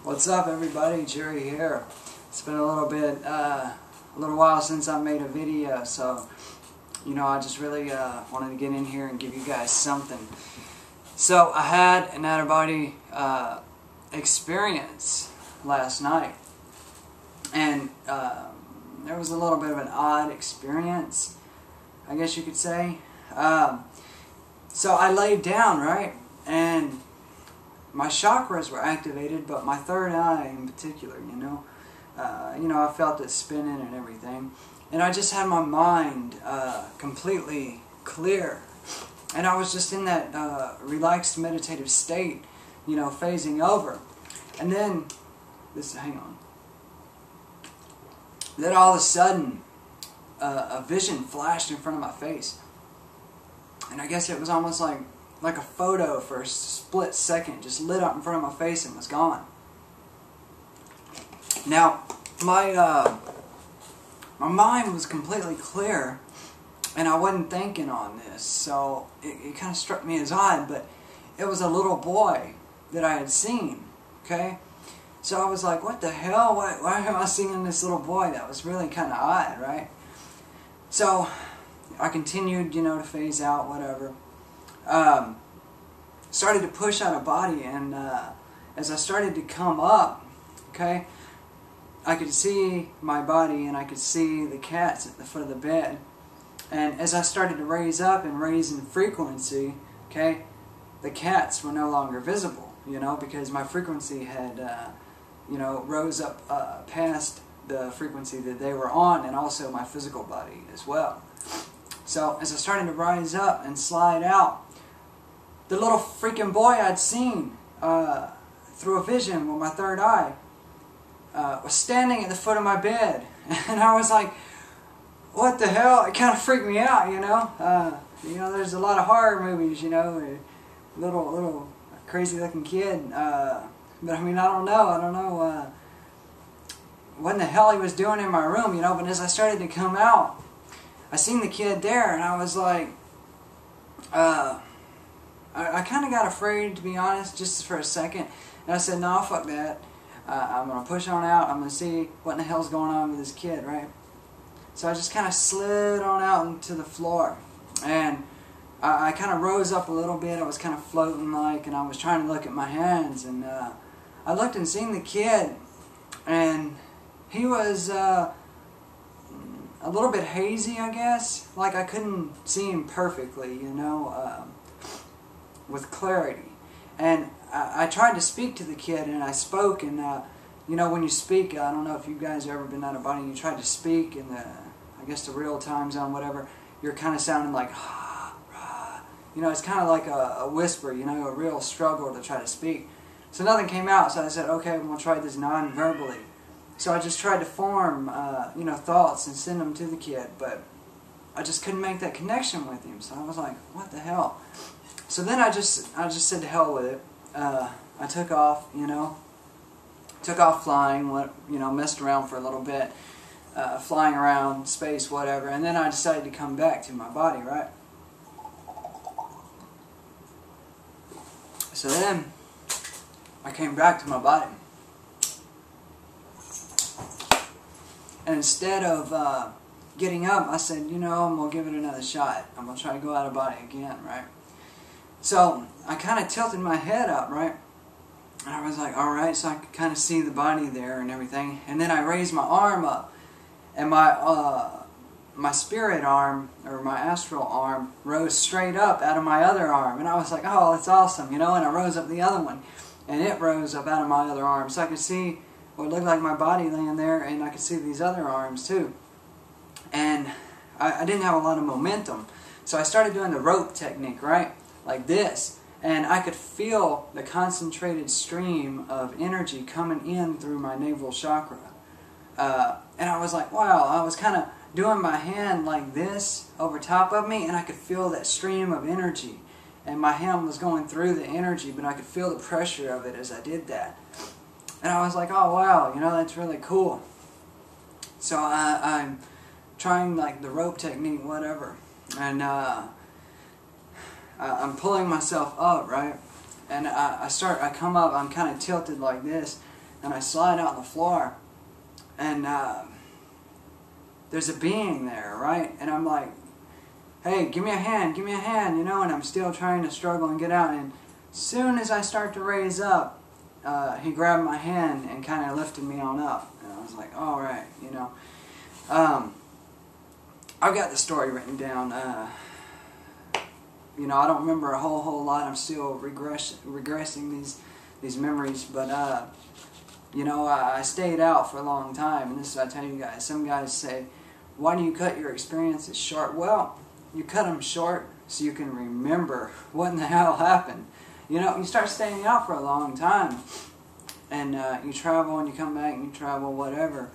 What's up, everybody? Jerry here. It's been a little while since I made a video, so I just really wanted to get in here and give you guys something. So I had an out-of-body experience last night, and there was a little bit of an odd experience, I guess you could say. So I laid down, right, and my chakras were activated, but my third eye in particular, I felt it spinning and everything, and I just had my mind completely clear, and I was just in that relaxed meditative state, phasing over, and then then all of a sudden a vision flashed in front of my face, and I guess it was almost like a photo for a split second, just lit up in front of my face and was gone. Now, my mind was completely clear, and I wasn't thinking on this, so it kind of struck me as odd, but it was a little boy that I had seen, okay? So I was like, what the hell? Why am I seeing this little boy? That was really kind of odd, right? So I continued, to phase out, whatever. Started to push out of body, and as I started to come up, okay, I could see my body and I could see the cats at the foot of the bed, and as I started to raise up and raise in frequency, okay, the cats were no longer visible, because my frequency had rose up past the frequency that they were on, and also my physical body as well. So as I started to rise up and slide out, the little freaking boy I'd seen through a vision with my third eye was standing at the foot of my bed, and I was like, "What the hell?" It kind of freaked me out, There's a lot of horror movies, little crazy-looking kid, but I mean, I don't know what in the hell he was doing in my room, But as I started to come out, I seen the kid there, and I was like, I kind of got afraid, to be honest, just for a second. And I said, no, fuck that. I'm going to push on out. I'm going to see what in the hell's going on with this kid, right? So I just kind of slid on out into the floor. And I kind of rose up a little bit. I was kind of floating and I was trying to look at my hands. And I looked and seen the kid. And he was a little bit hazy, I guess. Like I couldn't see him perfectly, with clarity. And I tried to speak to the kid, and I spoke, and when you speak, I don't know if you guys have ever been out of body, and you tried to speak in I guess the real time zone, whatever, you're kind of sounding like, it's kind of like a whisper, a real struggle to try to speak. So nothing came out, so I said, okay, I'm going to try this non-verbally. So I just tried to form, thoughts and send them to the kid, but I just couldn't make that connection with him, so I was like, what the hell? So then I just said to hell with it. I took off, took off flying, messed around for a little bit, flying around space, whatever, and then I decided to come back to my body, right? So then I came back to my body, and instead of getting up, I said, I'm going to give it another shot. I'm going to try to go out of body again, right? So I kind of tilted my head up, right? And I was like, alright, so I could kind of see the body there and everything. And then I raised my arm up, and my spirit arm, or my astral arm, rose straight up out of my other arm. And I was like, oh, that's awesome, and I rose up the other one, and it rose up out of my other arm. So I could see what looked like my body laying there, and I could see these other arms too. And I didn't have a lot of momentum. So I started doing the rope technique, right? Like this, and I could feel the concentrated stream of energy coming in through my navel chakra, and I was like, wow. I was kind of doing my hand like this over top of me, and I could feel that stream of energy, and my hand was going through the energy, but I could feel the pressure of it as I did that, and I was like, oh wow, that's really cool. So I'm trying like the rope technique, whatever, and I'm pulling myself up, right? And I come up, I'm kind of tilted like this, and I slide out on the floor, and there's a being there, right? And I'm like, hey, give me a hand, you know, and I'm still trying to struggle and get out. And as soon as I start to raise up, he grabbed my hand and kind of lifted me on up. And I was like, all right, you know. I've got the story written down. You know, I don't remember a whole lot. I'm still regressing these memories, but you know, I stayed out for a long time, and this is what I tell you guys. Some guys say, why do you cut your experiences short? Well, you cut them short so you can remember what in the hell happened. You know, you start staying out for a long time, and you travel and you come back and you travel, whatever.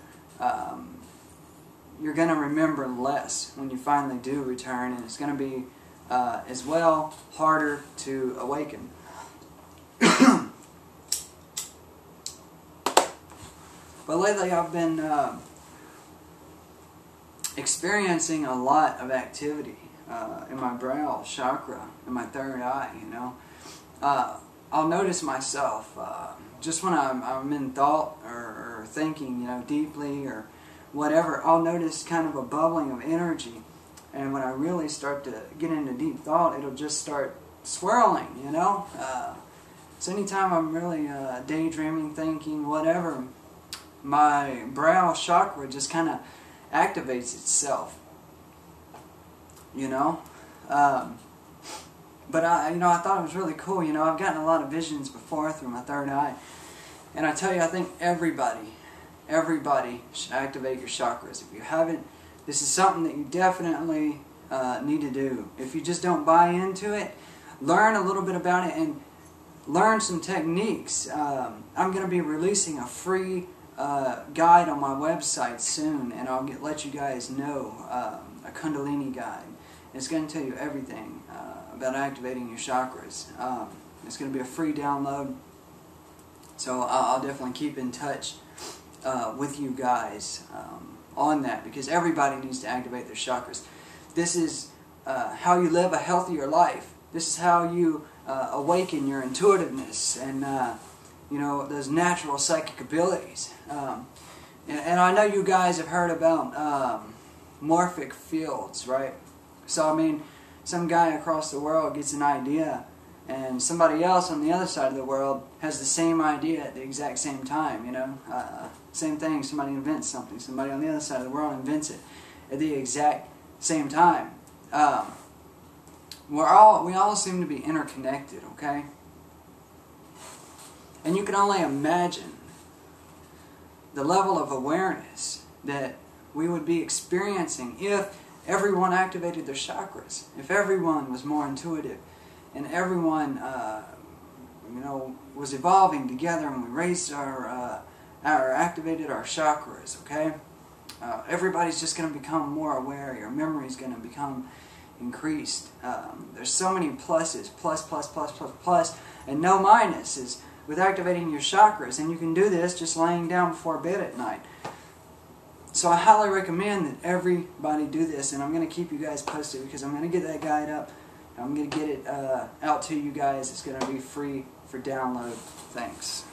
You're going to remember less when you finally do return, and it's going to be as well harder to awaken. But lately I've been experiencing a lot of activity in my brow chakra, in my third eye, you know. I'll notice myself just when I'm in thought or thinking, you know, deeply or whatever, I'll notice kind of a bubbling of energy. And when I really start to get into deep thought, it'll just start swirling, you know. So anytime I'm really daydreaming, thinking, whatever, my brow chakra just kind of activates itself, you know. But you know, I thought it was really cool. You know, I've gotten a lot of visions before through my third eye, and I tell you, I think everybody should activate your chakras. If you haven't, this is something that you definitely need to do. If you just don't buy into it, learn a little bit about it and learn some techniques. I'm going to be releasing a free guide on my website soon, and I'll let you guys know, a Kundalini guide. It's going to tell you everything about activating your chakras. It's going to be a free download, so I'll definitely keep in touch with you guys on that, because everybody needs to activate their chakras. This is how you live a healthier life. This is how you awaken your intuitiveness and you know, those natural psychic abilities. And I know you guys have heard about morphic fields, right? So I mean, some guy across the world gets an idea, and somebody else on the other side of the world has the same idea at the exact same time, you know. Same thing, somebody invents something, somebody on the other side of the world invents it at the exact same time. We all seem to be interconnected, okay? And you can only imagine the level of awareness that we would be experiencing if everyone activated their chakras, if everyone was more intuitive, and everyone, you know, was evolving together, and we raised activated our chakras. Okay, everybody's just going to become more aware. Your memory's going to become increased. There's so many pluses, plus, and no minuses with activating your chakras, and you can do this just laying down before bed at night. So I highly recommend that everybody do this, and I'm going to keep you guys posted, because I'm going to get that guide up. I'm going to get it out to you guys. It's going to be free for download. Thanks.